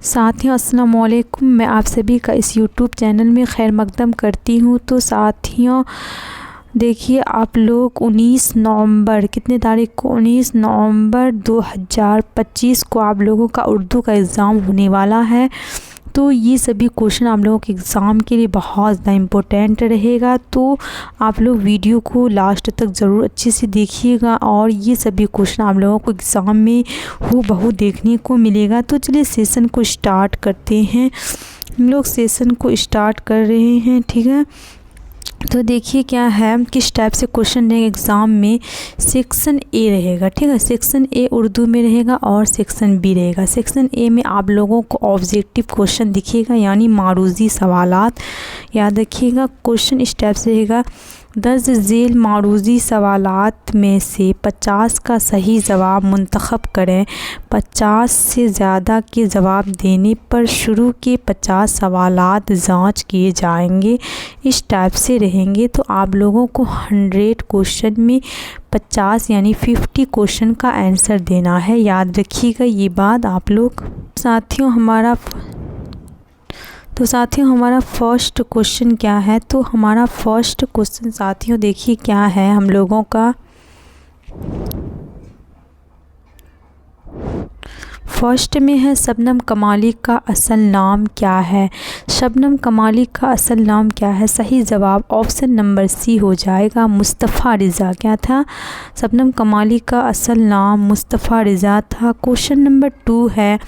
साथियों अस्सलाम वालेकुम, मैं आप सभी का इस यूट्यूब चैनल में खैर मकदम करती हूँ। तो साथियों देखिए आप लोग 19 नवंबर कितने तारीख को 19 नवंबर 2025 को आप लोगों का उर्दू का एग्ज़ाम होने वाला है। तो ये सभी क्वेश्चन आप लोगों के एग्ज़ाम के लिए बहुत ज़्यादा इम्पोर्टेंट रहेगा। तो आप लोग वीडियो को लास्ट तक ज़रूर अच्छे से देखिएगा और ये सभी क्वेश्चन आप लोगों को एग्ज़ाम में हूबहू देखने को मिलेगा। तो चलिए सेशन को स्टार्ट करते हैं। हम लोग सेशन को स्टार्ट कर रहे हैं, ठीक है। तो देखिए क्या है, किस टाइप से क्वेश्चन रहेगा एग्ज़ाम में। सेक्शन ए रहेगा, ठीक है। सेक्शन ए उर्दू में रहेगा और सेक्शन बी रहेगा। सेक्शन ए में आप लोगों को ऑब्जेक्टिव क्वेश्चन दिखेगा, यानी मारूजी सवालात। याद रखिएगा क्वेश्चन इस टाइप से रहेगा, दर्ज झेल मारूजी सवालात में से 50 का सही जवाब मुंतखब करें। 50 से ज़्यादा के जवाब देने पर शुरू के 50 सवालात जांच किए जाएंगे। इस टाइप से रहेंगे। तो आप लोगों को 100 क्वेश्चन में 50 यानी 50 क्वेश्चन का आंसर देना है। याद रखिएगा ये बात आप लोग। साथियों हमारा फर्स्ट क्वेश्चन क्या है। तो हमारा फर्स्ट क्वेश्चन साथियों देखिए क्या है हम लोगों का। फर्स्ट में है शबनम कमाली का असल नाम क्या है। शबनम कमाली का असल नाम क्या है। सही जवाब ऑप्शन नंबर सी हो जाएगा, मुस्तफ़ा रिज़ा। क्या था, शबनम कमाली का असल नाम मुस्तफ़ा रिज़ा था। क्वेश्चन नंबर 2 है,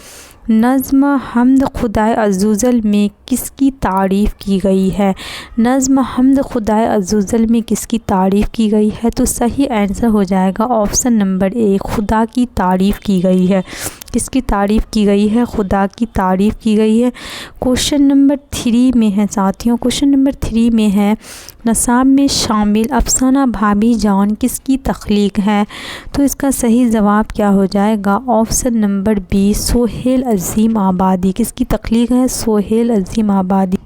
नज़्म हम्द खुदाए अज़्ज़वजल में किसकी तारीफ़ की गई है। नज़्म हम्द खुदाए अज़्ज़वजल में किसकी तारीफ़ की गई है। तो सही आंसर हो जाएगा ऑप्शन नंबर ए, खुदा की तारीफ़ की गई है। किसकी तारीफ़ की गई है, खुदा की तारीफ़ की गई है। क्वेश्चन नंबर 3 में है साथियों, क्वेश्चन नंबर 3 में है, नसाब में शामिल अफसाना भाभी जान किसकी तख्लीक है। तो इसका सही जवाब क्या हो जाएगा, ऑप्शन नंबर बी, सोहेल अज़ीम आबादी। किसकी तख्लीक है, सोहेल अज़ीम आबादी।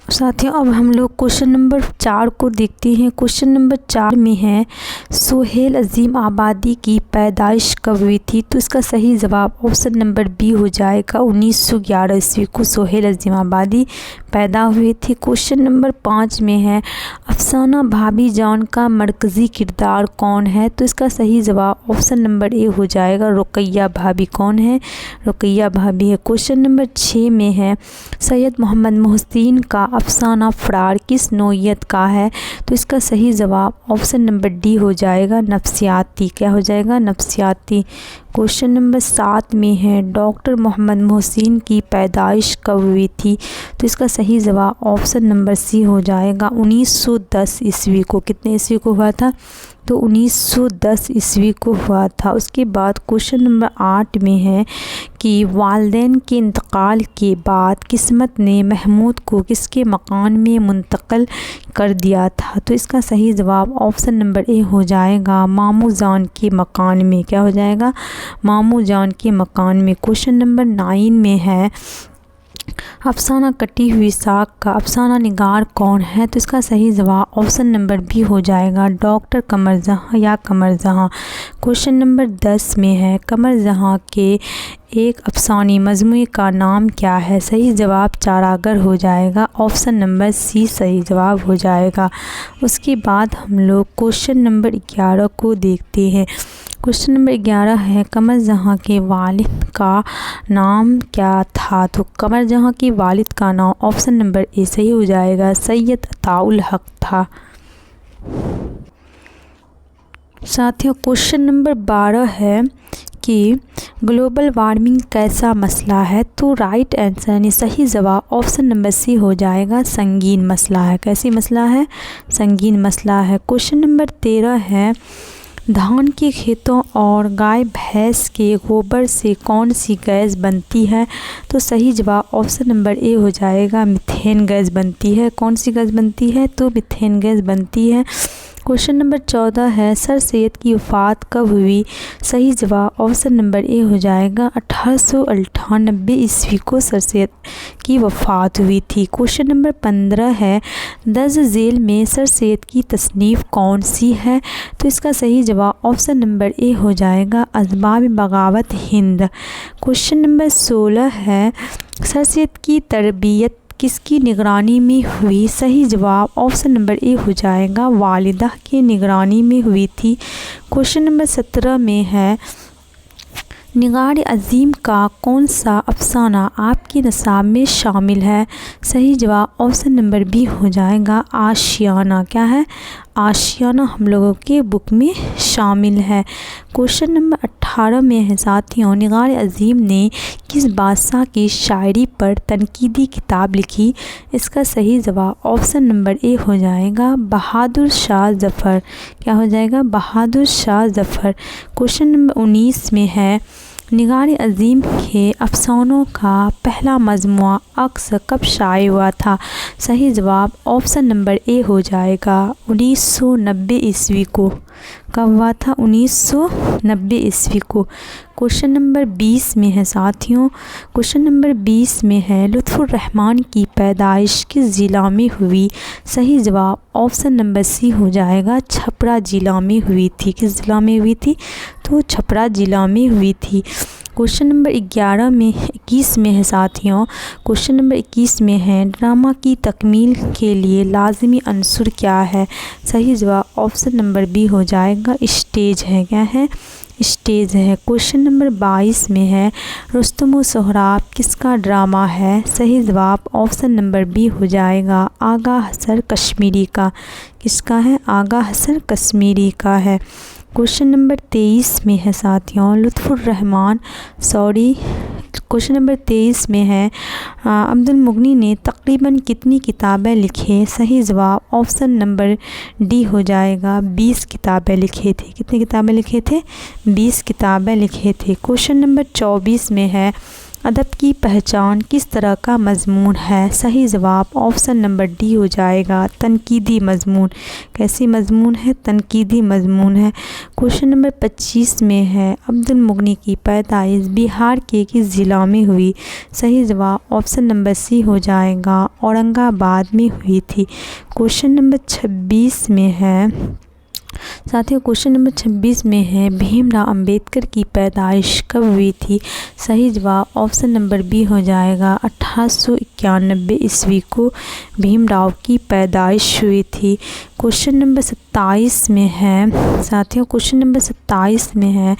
साथियों अब हम लोग क्वेश्चन नंबर 4 को देखते हैं। क्वेश्चन नंबर 4 में है, सोहेल अज़ीम आबादी की पैदाइश कब हुई थी। तो इसका सही जवाब ऑप्शन नंबर बी हो जाएगा, 1911 ईस्वी को सोहेल अज़ीम आबादी पैदा हुई थी। क्वेश्चन नंबर 5 में है, अफसाना भाभी जान का मरकज़ी किरदार कौन है। तो इसका सही जवाब ऑप्शन नंबर ए हो जाएगा, रुकैया भाभी। कौन है, रुकैया भाभी है। क्वेश्चन नंबर 6 में है, सैयद मोहम्मद मोहसिन का अफसाना फ़रार किस नौइयत का है। तो इसका सही जवाब ऑप्शन नंबर डी हो जाएगा, नफ्सियाती। क्या हो जाएगा, नफ्सियाती। क्वेश्चन नंबर 7 में है, डॉक्टर मोहम्मद मोहसिन की पैदाइश कब हुई थी। तो इसका सही जवाब ऑप्शन नंबर सी हो जाएगा, 1910 ईस्वी को। कितने ईस्वी को हुआ था, तो 1910 ईस्वी को हुआ था। उसके बाद क्वेश्चन नंबर 8 में है कि वालिदैन के इंतकाल के बाद किस्मत ने महमूद को किसके मकान में मुंतकिल कर दिया था। तो इसका सही जवाब ऑप्शन नंबर ए हो जाएगा, मामू जान के मकान में। क्या हो जाएगा, मामू जान के मकान में। क्वेश्चन नंबर 9 में है, अफसाना कटी हुई साख का अफसाना निगार कौन है। तो इसका सही जवाब ऑप्शन नंबर बी हो जाएगा, डॉक्टर कमर जहाँ या कमर जहाँ। क्वेश्चन नंबर 10 में है, कमर जहाँ के एक अफसानी मजमूए का नाम क्या है। सही जवाब चारागर हो जाएगा, ऑप्शन नंबर सी सही जवाब हो जाएगा। उसके बाद हम लोग क्वेश्चन नंबर 11 को देखते हैं। क्वेश्चन नंबर 11 है, कमर जहाँ के वालिद का नाम क्या था। तो कमर जहाँ के वालिद का नाम ऑप्शन नंबर ए सही हो जाएगा, सैयद अताउल हक था। साथियों क्वेश्चन नंबर 12 है कि ग्लोबल वार्मिंग कैसा मसला है। तो राइट आंसर यानी सही जवाब ऑप्शन नंबर सी हो जाएगा, संगीन मसला है। कैसी मसला है, संगीन मसला है। क्वेश्चन नंबर 13 है, धान के खेतों और गाय भैंस के गोबर से कौन सी गैस बनती है। तो सही जवाब ऑप्शन नंबर ए हो जाएगा, मीथेन गैस बनती है। कौन सी गैस बनती है, तो मीथेन गैस बनती है। क्वेश्चन नंबर 14 है सर सैयद की वफ़ात कब हुई? सही जवाब ऑप्शन नंबर ए हो जाएगा 1898 ईस्वी को सर सैयद की वफ़ात हुई थी। क्वेश्चन नंबर 15 है दर्ज झेल में सर सैयद की तसनीफ़ कौन सी है? तो इसका सही जवाब ऑप्शन नंबर ए हो जाएगा असबाब बगावत हिंद। क्वेश्चन नंबर 16 है सर सैयद की तरबियत किसकी निगरानी में हुई? सही जवाब ऑप्शन नंबर ए हो जाएगा वालिदा की निगरानी में हुई थी। क्वेश्चन नंबर 17 में है निगार अज़ीम का कौन सा अफसाना आपके निसाब में शामिल है? सही जवाब ऑप्शन नंबर बी हो जाएगा आशियाना। क्या है? आशियाना हम लोगों के बुक में शामिल है। क्वेश्चन नंबर 18 में है साथियों निगार अज़ीम ने किस बादशाह की शायरी पर तनकीदी किताब लिखी? इसका सही जवाब ऑप्शन नंबर ए हो जाएगा बहादुर शाह ज़फ़र। क्या हो जाएगा? बहादुर शाह ज़फ़र। क्वेश्चन नंबर 19 में है निगार अज़ीम के अफसानों का पहला मजमुआ अक्स कब शाये हुआ था? सही जवाब ऑप्शन नंबर ए हो जाएगा 1990 ईस्वी को। कब हुआ था? 1990 ईस्वी को। क्वेश्चन नंबर 20 में है साथियों क्वेश्चन नंबर 20 में है लुत्फ़ुर रहमान की पैदाइश किस ज़िला में हुई? सही जवाब ऑप्शन नंबर सी हो जाएगा छपरा ज़िला में हुई थी। किस ज़िला में हुई थी? तो छपरा ज़िला में हुई थी। क्वेश्चन नंबर 21 में है साथियों क्वेश्चन नंबर 21 में है ड्रामा की तकमील के लिए लाज़मी अंसुर क्या है? सही जवाब ऑप्शन नंबर बी हो जाएगा स्टेज है। क्या है? स्टेज है। क्वेश्चन नंबर 22 में है रुस्तम व सोहराब किसका ड्रामा है? सही जवाब ऑप्शन नंबर बी हो जाएगा आगा हसन कश्मीरी का। किसका है? आगा हसन कश्मीरी का है। क्वेश्चन नंबर 23 में है साथियों लुत्फ़ुर रहमान क्वेश्चन नंबर 23 में है अब्दुल मुगनी ने तकरीबन कितनी किताबें लिखे? सही जवाब ऑप्शन नंबर डी हो जाएगा 20 किताबें लिखे थे। कितनी किताबें लिखे थे? 20 किताबें लिखे थे। क्वेश्चन नंबर 24 में है अदब की पहचान किस तरह का मज़मून है? सही जवाब ऑप्शन नंबर डी हो जाएगा तनकीदी मज़मून। कैसी मज़मून है? तनकीदी मज़मून है। क्वेश्चन नंबर 25 में है अब्दुल मुगनी की पैदाइश बिहार के किस ज़िला में हुई? सही जवाब ऑप्शन नंबर सी हो जाएगा औरंगाबाद में हुई थी। क्वेश्चन नंबर 26 में है साथियों क्वेश्चन नंबर 26 में है भीमराव अंबेडकर की पैदाइश कब हुई थी? सही जवाब ऑप्शन नंबर बी हो जाएगा 1891 ईस्वी को भीमराव की पैदाइश हुई थी। क्वेश्चन नंबर 27 में है साथियों क्वेश्चन नंबर 27 में है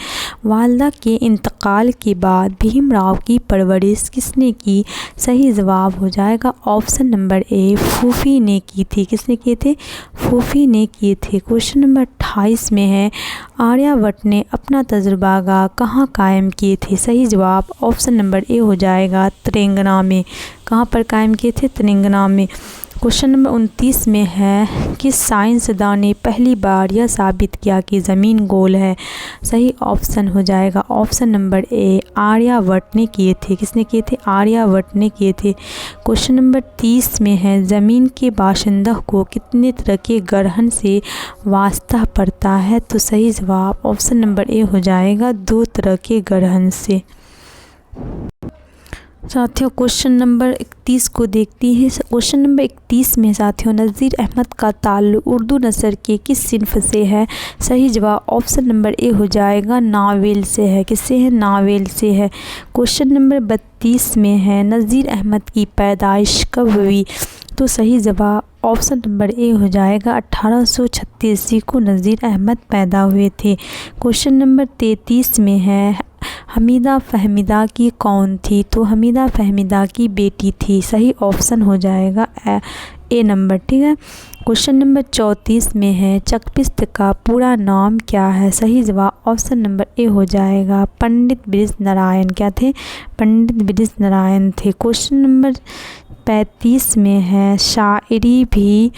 वालिदा के इंतकाल के बाद भीमराव की परवरिश किसने की? सही जवाब हो जाएगा ऑप्शन नंबर ए फूफी ने की थी। किसने किए थे? फूफी ने किए थे। क्वेश्चन नंबर 28 में है आर्यभट्ट ने अपना तजुर्बागाह कहाँ कायम किए थे? सही जवाब ऑप्शन नंबर ए हो जाएगा तेलंगाना में। कहाँ पर कायम किए थे? तेलंगाना में। क्वेश्चन नंबर 29 में है कि साइंसदान ने पहली बार यह साबित किया कि ज़मीन गोल है? सही ऑप्शन हो जाएगा ऑप्शन नंबर ए आर्यभट्ट ने किए थे। किसने किए थे? आर्यभट्ट ने किए थे। क्वेश्चन नंबर 30 में है ज़मीन के बाशिंदों को कितने तरह के ग्रहण से वास्ता पड़ता है? तो सही जवाब ऑप्शन नंबर ए हो जाएगा 2 तरह के ग्रहण से। साथियों क्वेश्चन नंबर 31 को देखती हैं। क्वेश्चन नंबर 31 में साथियों नज़ीर अहमद का ताल्लुक़ उर्दू नसर के किस सिन्फ से है? सही जवाब ऑप्शन नंबर ए हो जाएगा नावेल से है। किससे है? नावेल से है। क्वेश्चन नंबर 32 में है नज़ीर अहमद की पैदाइश कब हुई? तो सही जवाब ऑप्शन नंबर ए हो जाएगा 1836 को नज़ीर अहमद पैदा हुए थे। क्वेश्चन नंबर 33 में है हमीदा फहमीदा की कौन थी? तो हमीदा फहमीदा की बेटी थी। सही ऑप्शन हो जाएगा ए नंबर। ठीक है। क्वेश्चन नंबर 34 में है चकपिस्त का पूरा नाम क्या है? सही जवाब ऑप्शन नंबर ए हो जाएगा पंडित ब्रिज नारायण। क्या थे? पंडित ब्रिज नारायण थे। क्वेश्चन नंबर 35 में है शायरी भी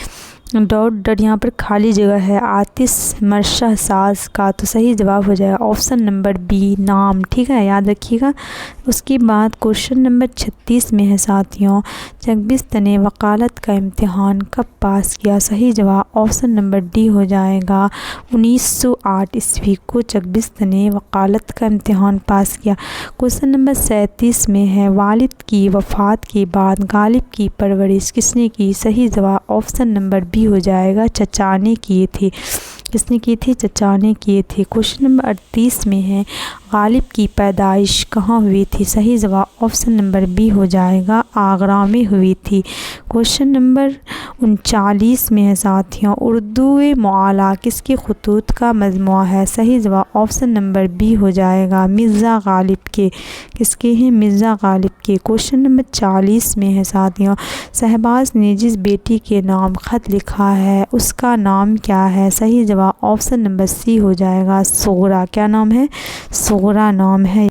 डॉट डॉट यहाँ पर खाली जगह है आतिश मरशा साज का, तो सही जवाब हो जाएगा ऑप्शन नंबर बी नाम। ठीक है, याद रखिएगा। उसके बाद क्वेश्चन नंबर 36 में है साथियों, जगबिस्त ने वकालत का इम्तिहान कब पास किया? सही जवाब ऑप्शन नंबर डी हो जाएगा 1908 ईस्वी को जगबिस्त ने वकालत का इम्तिहान पास किया। क्वेश्चन नंबर 37 में है, वालिद की वफ़ात के बाद गालिब की परवरिश किसने की? सही जवाब ऑप्शन नंबर बी हो जाएगा चचा ने किए थे। किसने की थी? चचा ने किए थे। क्वेश्चन नंबर 38 में है, गालिब की पैदाइश कहाँ हुई थी? सही जवाब ऑप्शन नंबर बी हो जाएगा आगरा में हुई थी। क्वेश्चन नंबर 39 में है साथियों, उर्दू मुआला किसके खतूत का मजमुआ है? सही जवाब ऑप्शन नंबर बी हो जाएगा मिर्ज़ा गालिब के। किसके हैं? मिर्ज़ा गालिब के। क्वेश्चन नंबर 40 में है साथियों, शहबाज ने जिस बेटी के नाम ख़त लिखा है उसका नाम क्या है? सही जवाब ऑप्शन नंबर सी हो जाएगा सोगरा। क्या नाम है? सोगरा नाम है।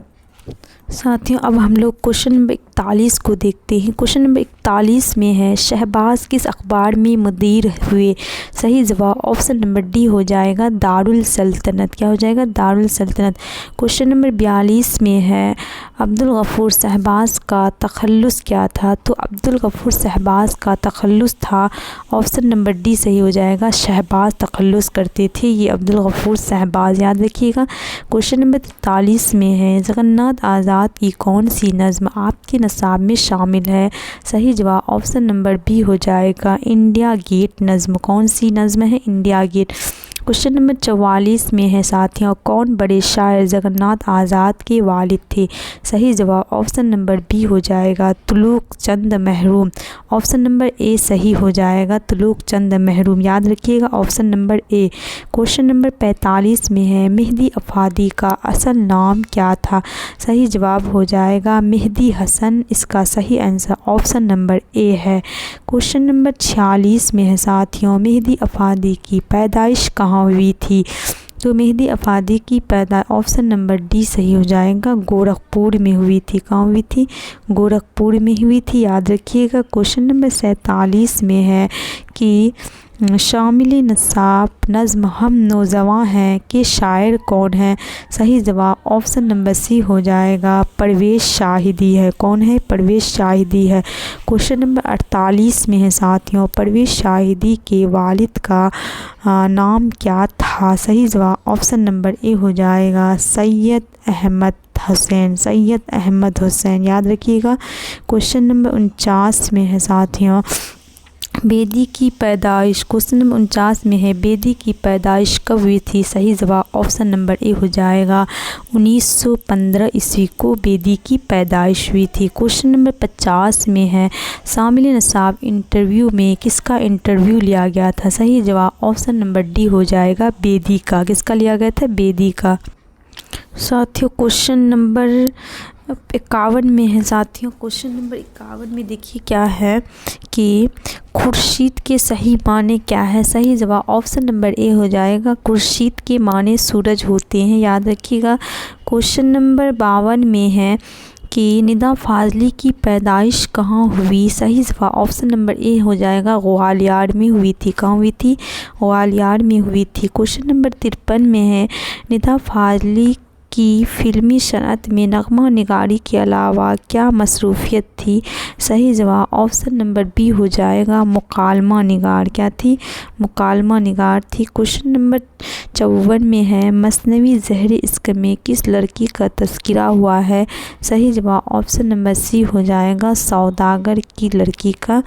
साथियों अब हम लोग क्वेश्चन नंबर 41 को देखते हैं। क्वेश्चन नंबर 41 में है, शहबाज किस अखबार में मुदीर हुए? सही जवाब ऑप्शन नंबर डी हो जाएगा दारुल सल्तनत। क्या हो जाएगा? दारुल सल्तनत। क्वेश्चन नंबर 42 में है, अब्दुल गफ़ूर शहबाज का तखल्लुस क्या था? तो अब्दुल गफ़ूर शहबाज का तखल्लुस था ऑप्शन नंबर डी सही हो जाएगा शहबाज तखल्लुस करते थे ये अब्दुल गफ़ूर शहबाज, याद रखिएगा। क्वेश्चन नंबर 43 में है, जगन्नाथ आज़ाद की कौन सी नज़्म आपके नसाब में शामिल है? सही जवाब ऑप्शन नंबर बी हो जाएगा इंडिया गेट नज़्म। कौन सी नज़्म है? India gate. क्वेश्चन नंबर 44 में है साथियों, कौन बड़े शायर जगन्नाथ आज़ाद के वालिद थे? सही जवाब ऑप्शन नंबर बी हो जाएगा तुलूक चंद महरूम। ऑप्शन नंबर ए सही हो जाएगा तुलूक चंद महरूम, याद रखिएगा option number A. Question number 45 में है, मेहदी अफादी का असल नाम क्या था? सही जवाब हो जाएगा मेहदी हसन। इसका सही आंसर ऑप्शन नंबर ए है। क्वेश्चन नंबर 46 में है साथियों, मेहदी अफादी की पैदाइश कहाँ हुई थी? तो मेहदी अफादी की पैदा ऑप्शन नंबर डी सही हो जाएगा गोरखपुर में हुई थी। कहाँ हुई थी? गोरखपुर में हुई थी, याद रखिएगा। क्वेश्चन नंबर 47 में है कि शामिल नसाब नज़्म हम नौजवां हैं के शायर कौन है? सही जवाब ऑप्शन नंबर सी हो जाएगा परवेश शाहिदी है। कौन है? परवेश शाहिदी है। क्वेश्चन नंबर 48 में है साथियों, परवेश शाहिदी के वालिद का नाम क्या था? सही जवाब ऑप्शन नंबर ए हो जाएगा सैयद अहमद हुसैन। सैयद अहमद हुसैन, याद रखिएगा। क्वेश्चन नंबर 49 में है साथियों, बेदी की पैदाइश। क्वेश्चन नंबर 49 में है, बेदी की पैदाइश कब हुई थी? सही जवाब ऑप्शन नंबर ए हो जाएगा 1915 ईस्वी को बेदी की पैदाइश हुई थी। क्वेश्चन नंबर 50 में है, शामिल नसाब इंटरव्यू में किसका इंटरव्यू लिया गया था? सही जवाब ऑप्शन नंबर डी हो जाएगा बेदी का। किसका लिया गया था? बेदी का। साथियों क्वेश्चन नंबर 51 में है साथियों, क्वेश्चन नंबर 51 में देखिए क्या है कि खुर्शीद के सही माने क्या है? सही जवाब ऑप्शन नंबर ए हो जाएगा खुर्शीद के माने सूरज होते हैं, याद रखिएगा। क्वेश्चन नंबर 52 में है कि निदा फाजली की पैदाइश कहाँ हुई? सही जवाब ऑप्शन नंबर ए हो जाएगा ग्वालियर में हुई थी। कहाँ हुई थी? ग्वालियर में हुई थी। क्वेश्चन नंबर 53 में है, निदा फाजली की फ़िल्मी सनअत में नगमा निगारी के अलावा क्या मसरूफ़ियत थी? सही जवाब ऑप्शन नंबर बी हो जाएगा मुकालमा निगार। क्या थी? मुकालमा निगार थी। क्वेश्चन नंबर 54 में है, मसनवी ज़हर इश्क में किस लड़की का तज़किरा हुआ है? सही जवाब ऑप्शन नंबर सी हो जाएगा सौदागर की लड़की का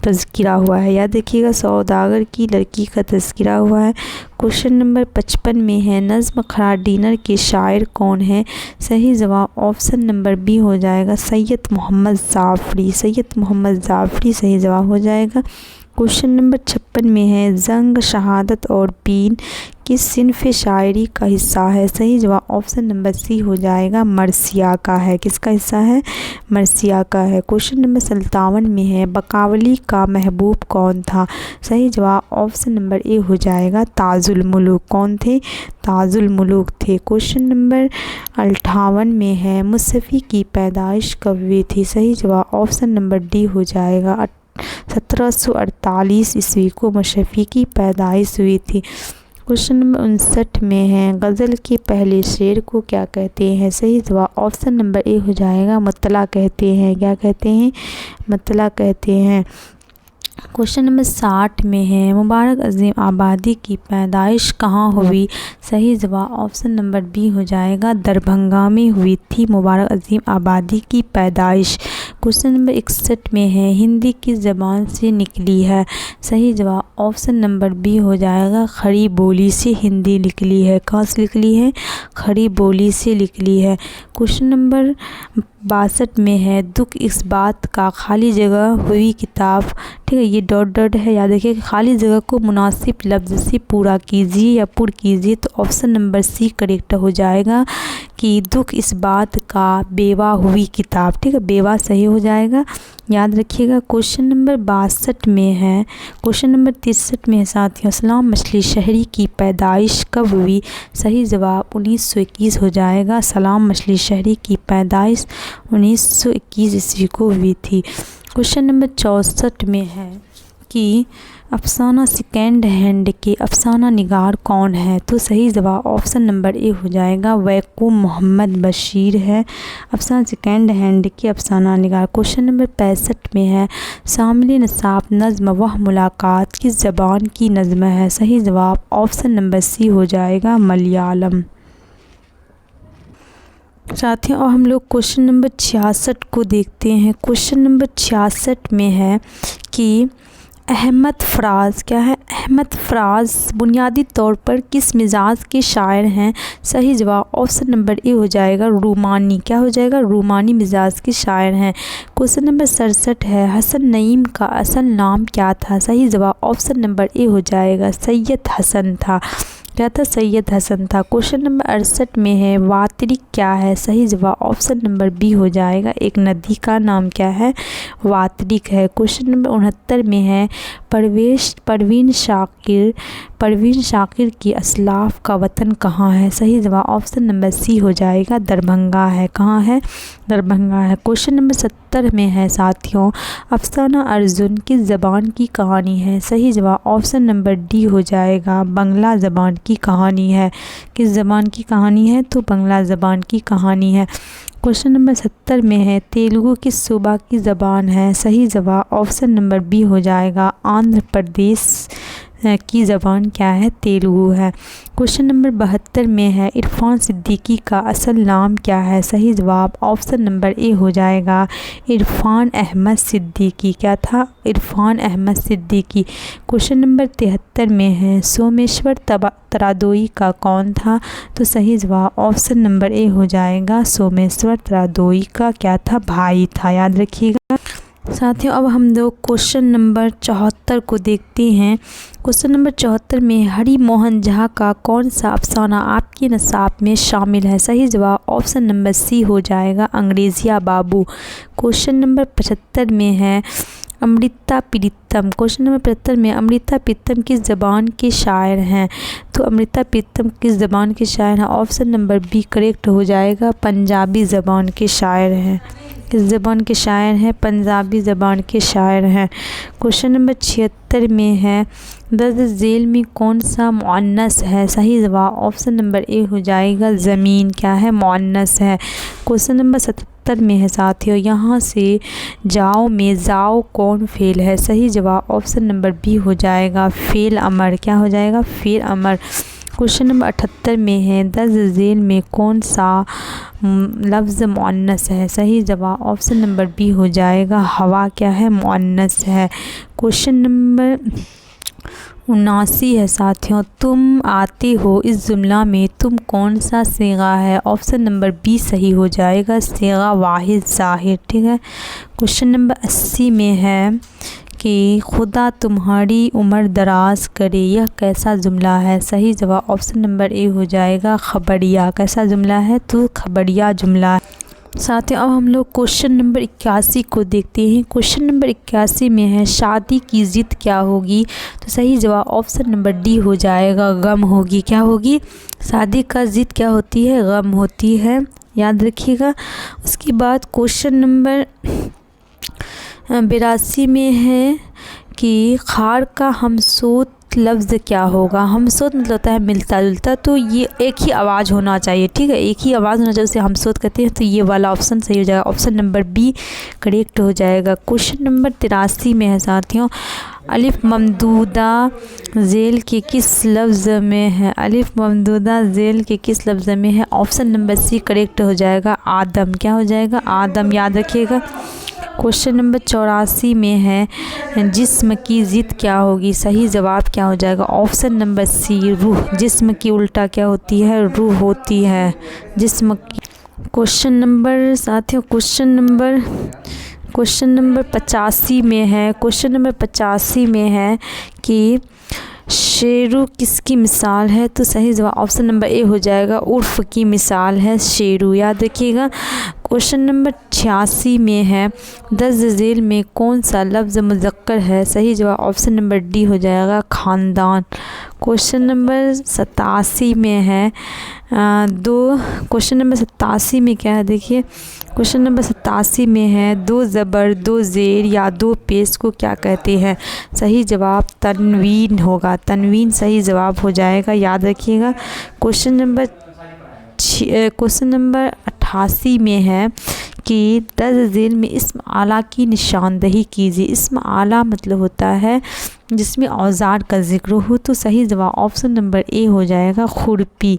तज़किरा हुआ है, याद रखिएगा सौदागर की लड़की का तज़किरा हुआ है। क्वेश्चन नंबर 55 में है, नज़्म खरा डिनर के शायर कौन है? सही जवाब ऑप्शन नंबर बी हो जाएगा सैयद मोहम्मद जाफ़री। सैयद मोहम्मद जाफ़री सही जवाब हो जाएगा। क्वेश्चन नंबर 56 में है, जंग शहादत और बीन किस सिन्फ़ शायरी का हिस्सा है? सही जवाब ऑप्शन नंबर सी हो जाएगा मरसिया का है। किसका हिस्सा है? मरसिया का है। क्वेश्चन नंबर 57 में है, बकावली का महबूब कौन था? सही जवाब ऑप्शन नंबर ए हो जाएगा ताजुल मुलूक। कौन थे? ताजुल मुलूक थे। क्वेश्चन नंबर 58 में है, मुसफ़ी की पैदाइश कब हुई थी? सही जवाब ऑप्शन नंबर डी हो जाएगा 1748 ईस्वी को मुशफ़ी की पैदाइश हुई थी। क्वेश्चन नंबर 59 में है, गज़ल के पहले शेर को क्या कहते हैं? सही जवाब ऑप्शन नंबर ए हो जाएगा, मतला कहते हैं। क्या कहते हैं? मतला कहते हैं। क्वेश्चन नंबर 60 में है, मुबारक अज़ीम आबादी की पैदाइश कहाँ हुई? सही जवाब ऑप्शन नंबर बी हो जाएगा, दरभंगा में हुई थी मुबारक अज़ीम आबादी की पैदाइश। क्वेश्चन नंबर 61 में है, हिंदी किस ज़बान से निकली है? सही जवाब ऑप्शन नंबर बी हो जाएगा, खड़ी बोली से हिंदी निकली है। कहाँ से निकली है? खड़ी बोली से निकली है। क्वेश्चन नंबर 62 में है, दुख इस बात का खाली जगह हुई किताब। ठीक है, ये डॉट डॉट है, याद रखिए। खाली जगह को मुनासिब लफ्ज़ से पूरा कीजिए या पुर कीजिए, तो ऑप्शन नंबर सी करेक्ट हो जाएगा कि दुख इस बात का बेवा हुई किताब। ठीक है, बेवा सही हो जाएगा, याद रखिएगा। क्वेश्चन नंबर 62 में है, क्वेश्चन नंबर 63 में है साथियों, सलाम मछली शहरी की पैदाइश कब हुई? सही जवाब 1921 हो जाएगा। सलाम मछली शहरी की पैदाइश 1921 ईस्वी को हुई थी। क्वेश्चन नंबर 64 में है कि अफसाना सेकेंड हैंड के अफसाना निगार कौन है? तो सही जवाब ऑप्शन नंबर ए हो जाएगा, वैकूम मोहम्मद बशीर है अफसाना सेकेंड हैंड के अफसाना निगार। क्वेश्चन नंबर 65 में है, शामिल निसाब नज़्म वह मुलाकात किस ज़बान की नज़्म है? सही जवाब ऑप्शन नंबर सी हो जाएगा, मलयालम। साथियों अब हम लोग क्वेश्चन नंबर 66 को देखते हैं। क्वेश्चन नंबर 66 में है कि अहमद फ़राज़, क्या है? अहमद फ़राज़ बुनियादी तौर पर किस मिजाज के शायर हैं? सही जवाब ऑप्शन नंबर ए हो जाएगा, रूमानी। क्या हो जाएगा? रूमानी मिजाज के शायर हैं। क्वेश्चन नंबर 67 है, हसन नईम का असल नाम क्या था? सही जवाब ऑप्शन नंबर ए हो जाएगा, सैयद हसन था। क्या था? सैयद हसन था। क्वेश्चन नंबर 68 में है, वातरिक क्या है? सही जवाब ऑप्शन नंबर बी हो जाएगा, एक नदी का नाम क्या है? वातरिक है। क्वेश्चन नंबर 69 में है, परवीन शाकिर की असलाफ का वतन कहाँ है? सही जवाब ऑप्शन नंबर सी हो जाएगा, दरभंगा है। कहाँ है? दरभंगा है। क्वेश्चन नंबर 70 में है साथियों, अफसाना अर्जुन किस ज़बान की कहानी है? सही जवाब ऑप्शन नंबर डी हो जाएगा, बांग्ला ज़बान की कहानी है। किस ज़बान की कहानी है? तो बांग्ला ज़बान की कहानी है। क्वेश्चन नंबर 70 में है, तेलुगु किस सूबा की ज़बान है? सही जवाब ऑप्शन नंबर बी हो जाएगा, आंध्र प्रदेश की ज़बान क्या है? तेलुगु है। क्वेश्चन नंबर 72 में है, इरफान सिद्दीकी का असल नाम क्या है? सही जवाब ऑप्शन नंबर ए हो जाएगा, इरफान अहमद सिद्दीकी। क्या था? इरफान अहमद सिद्दीकी। क्वेश्चन नंबर 73 में है, सोमेश्वर तरादोई का कौन था? तो सही जवाब ऑप्शन नंबर ए हो जाएगा, सोमेश्वर तरादोई का क्या था? भाई था, याद रखिएगा। साथियों अब हम लोग क्वेश्चन नंबर 74 को देखते हैं। क्वेश्चन नंबर 74 में, हरि मोहन झा का कौन सा अफसाना आपके नसाब में शामिल है? सही जवाब ऑप्शन नंबर सी हो जाएगा, अंग्रेजिया बाबू। क्वेश्चन नंबर 75 में है, अमृता प्रीतम। क्वेश्चन नंबर 75 में, अमृता प्रीतम किस ज़बान के शायर हैं? तो अमृता प्रीतम किस ज़बान के शायर हैं? ऑप्शन नंबर बी करेक्ट हो जाएगा, पंजाबी ज़बान के शायर हैं। किस ज़बान के शायर हैं? पंजाबी ज़बान के शायर हैं। क्वेश्चन नंबर 76 में है, दर्ज झेल में कौन सा मुअन्नस है? सही जवाब ऑप्शन नंबर ए हो जाएगा, ज़मीन क्या है? मुअन्नस है। क्वेश्चन नंबर 77 में है साथियों, यहाँ से जाओ में जाओ कौन फेल है? सही जवाब ऑप्शन नंबर बी हो जाएगा, फेल अमर। क्या हो जाएगा? फेल अमर। क्वेश्चन नंबर 78 में है, दर्ज झेल में कौन सा लफ्ज़ मुअन्नस है? सही जवाब ऑप्शन नंबर बी हो जाएगा, हवा क्या है? मुअन्नस है। क्वेश्चन नंबर 79 है साथियों, तुम आते हो इस जुमला में तुम कौन सा सीगा है? ऑप्शन नंबर बी सही हो जाएगा, सीगा वाहिद ज़ाहिर। ठीक है। क्वेश्चन नंबर 80 में है कि खुदा तुम्हारी उम्र दराज करे, यह कैसा जुमला है? सही जवाब ऑप्शन नंबर ए हो जाएगा, खबरिया। कैसा जुमला है? तो खबरिया जुमला। साथियों अब हम लोग क्वेश्चन नंबर 81 को देखते हैं। क्वेश्चन नंबर 81 में है, शादी की ज़िद क्या होगी? तो सही जवाब ऑप्शन नंबर डी हो जाएगा, गम होगी। क्या होगी? शादी का ज़िद क्या होती है? गम होती है, याद रखिएगा। उसके बाद क्वेश्चन नंबर 82 में है कि खार का हमसोत लफ्ज़ क्या होगा। हमसोत मतलब होता है मिलता जुलता, तो ये एक ही आवाज़ होना चाहिए, ठीक है, एक ही आवाज़ होना चाहिए, उसे हमसोत कहते हैं। तो ये वाला ऑप्शन सही हो जाएगा, ऑप्शन नंबर बी करेक्ट हो जाएगा। क्वेश्चन नंबर 83 में है साथियों, अलिफ ममदूदा ज़ेल के किस लफ्ज़ में है। अलिफ ममदूदा ज़ेल के किस लफ्ज़ में है। ऑप्शन नंबर सी करेक्ट हो जाएगा, आदम। क्या हो जाएगा, आदम, याद रखिएगा। क्वेश्चन नंबर 84 में है, जिस्म की ज़िद क्या होगी। सही जवाब क्या हो जाएगा, ऑप्शन नंबर सी रूह। जिस्म की उल्टा क्या होती है, रूह होती है जिस्म की। क्वेश्चन नंबर साथियों, क्वेश्चन नंबर 85 में है, क्वेश्चन नंबर 85 में है कि शेरू किसकी मिसाल है। तो सही जवाब ऑप्शन नंबर ए हो जाएगा, उर्फ़ की मिसाल है शेरू, याद रखिएगा। क्वेश्चन नंबर 86 में है, दर्ज झेल में कौन सा लफ्ज़ मुज़क्कर है। सही जवाब ऑप्शन नंबर डी हो जाएगा, ख़ानदान। क्वेश्चन नंबर 87 में है क्वेश्चन नंबर 87 में क्या है, देखिए क्वेश्चन नंबर 87 में है, दो ज़बर दो ज़ेर या दो पेश को क्या कहते हैं। सही जवाब तनवीन होगा, तनवीन सही जवाब हो जाएगा, याद रखिएगा। क्वेश्चन नंबर 88 में है कि दर्ज झेल में इस्म आला की निशानदही कीजिए। इस्म आला मतलब होता है जिसमें औजार का ज़िक्र हो। तो सही जवाब ऑप्शन नंबर ए हो जाएगा, खुरपी।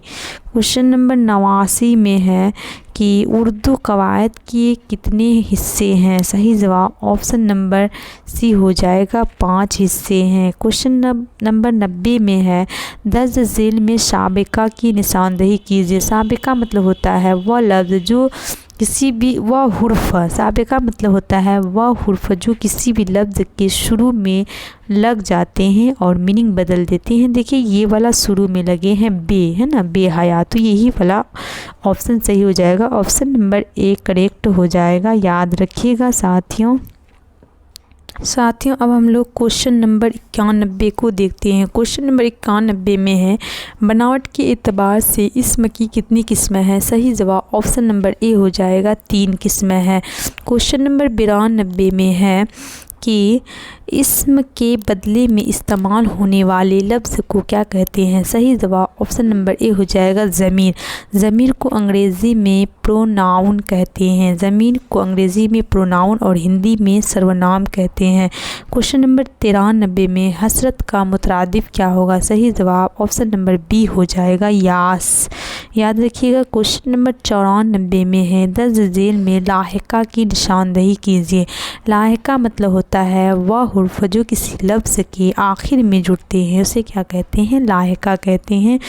क्वेश्चन नंबर 89 में है कि उर्दू कवायद के कितने हिस्से हैं। सही जवाब ऑप्शन नंबर सी हो जाएगा, 5 हिस्से हैं। क्वेश्चन नंबर 90 में है, दर्ज झेल में साबिका की निशानदही कीजिए। साबिका मतलब होता है वह लफ्ज़ जो किसी भी, वह हुर्फ। साबिका मतलब होता है वह हुर्फ जो किसी भी लफ्ज़ के शुरू में लग जाते हैं और मीनिंग बदल देते हैं। देखिए ये वाला शुरू में लगे हैं बे, है ना, बेहया, तो यही वाला ऑप्शन सही हो जाएगा, ऑप्शन नंबर ए करेक्ट हो जाएगा, याद रखिएगा साथियों। अब हम लोग क्वेश्चन नंबर 91 को देखते हैं। क्वेश्चन नंबर 91 में है, बनावट के एतबार से इस्म की कितनी किस्में हैं। सही जवाब ऑप्शन नंबर ए हो जाएगा, 3 किस्में हैं। क्वेश्चन नंबर 92 में है कि इस्म के बदले में इस्तेमाल होने वाले लफ्ज़ को क्या कहते हैं। सही जवाब ऑप्शन नंबर ए हो जाएगा, ज़मीर। ज़मीर को अंग्रेज़ी में प्रोनाउन कहते हैं। ज़मीर को अंग्रेज़ी में प्रोनाउन और हिंदी में सर्वनाम कहते हैं। क्वेश्चन नंबर 93 में हसरत का मुतरादिफ क्या होगा। सही जवाब ऑप्शन नंबर बी हो जाएगा, यास, याद रखिएगा। क्वेश्चन नंबर 94 में है, दर्ज झेल में लाहिका की निशानदही कीजिए। लाहिका मतलब होता है वह हुर्फ जो किसी लफ्ज़ के आखिर में जुड़ते हैं, उसे क्या कहते हैं, लाहिका कहते हैं।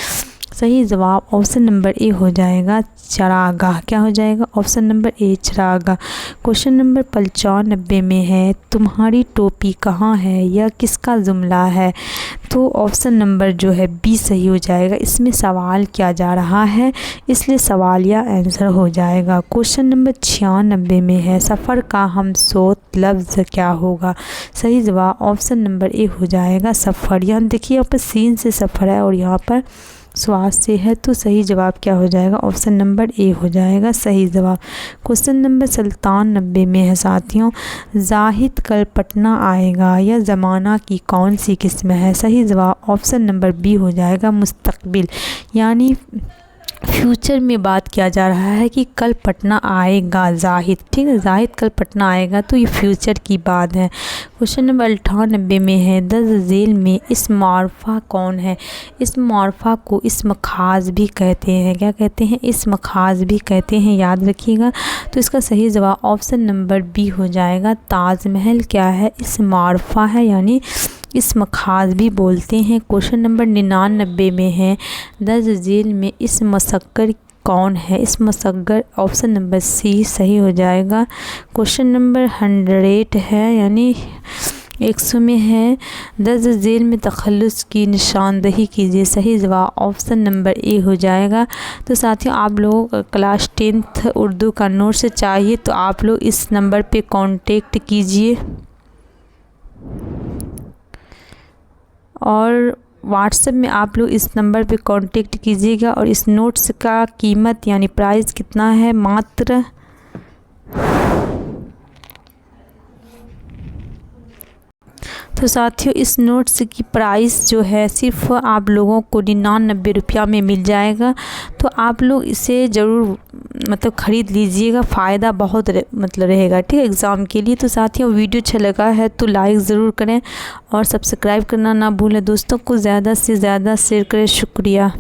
सही जवाब ऑप्शन नंबर ए हो जाएगा, चरागाह। क्या हो जाएगा, ऑप्शन नंबर ए चरागाह। क्वेश्चन नंबर 95 में है, तुम्हारी टोपी कहाँ है, यह किसका जुमला है। तो ऑप्शन नंबर जो है बी सही हो जाएगा, इसमें सवाल किया जा रहा है इसलिए सवालिया आंसर हो जाएगा। क्वेश्चन नंबर 96 में है, सफ़र का हमसोत लफ्ज़ क्या होगा। सही जवाब ऑप्शन नंबर ए हो जाएगा, सफ़र। यहाँ देखिए यहाँ पर सीन से सफ़र है और यहाँ पर स्वाद से है, तो सही जवाब क्या हो जाएगा, ऑप्शन नंबर ए हो जाएगा, सही जवाब। क्वेश्चन नंबर 97 में है साथियों, जाहिद कल पटना आएगा, यह ज़माना की कौन सी किस्म है। सही जवाब ऑप्शन नंबर बी हो जाएगा, मुस्तकबिल, यानी फ्यूचर में बात किया जा रहा है कि कल पटना आएगा जाहिद, ठीक है, जाहिद कल पटना आएगा, तो ये फ्यूचर की बात है। क्वेश्चन नंबर 98 में है, दर्ज झेल में इस्म मारफा कौन है। इस्म मारफा को इस्म खास भी कहते हैं। क्या कहते हैं, इस्म खास भी कहते हैं, याद रखिएगा। तो इसका सही जवाब ऑप्शन नंबर बी हो जाएगा, ताजमहल क्या है, इस्म मारफा है, यानी इस्म खास भी बोलते हैं। क्वेश्चन नंबर 99 में है, दर्ज झेल में इस्म मुसक्कर कौन है। इस्म मुसक्कर ऑप्शन नंबर सी सही हो जाएगा। क्वेश्चन नंबर 100 है, यानी 100 में है, दर्ज झेल में तखल्लुस की निशानदही कीजिए। सही जवाब ऑप्शन नंबर ए हो जाएगा। तो साथियों आप लोगों को क्लास 10th उर्दू का नोट्स चाहिए तो आप लोग इस नंबर पे कांटेक्ट कीजिए और व्हाट्सएप में आप लोग इस नंबर पे कांटेक्ट कीजिएगा। और इस नोट्स का कीमत यानी प्राइस कितना है, मात्र तो साथियों इस नोट्स की प्राइस जो है सिर्फ आप लोगों को 99 रुपया में मिल जाएगा। तो आप लोग इसे ज़रूर मतलब ख़रीद लीजिएगा, फ़ायदा बहुत मतलब रहेगा, ठीक है, एग्ज़ाम के लिए। तो साथियों वीडियो अच्छा लगा है तो लाइक ज़रूर करें और सब्सक्राइब करना ना भूलें। दोस्तों को ज़्यादा से ज़्यादा शेयर करें। शुक्रिया।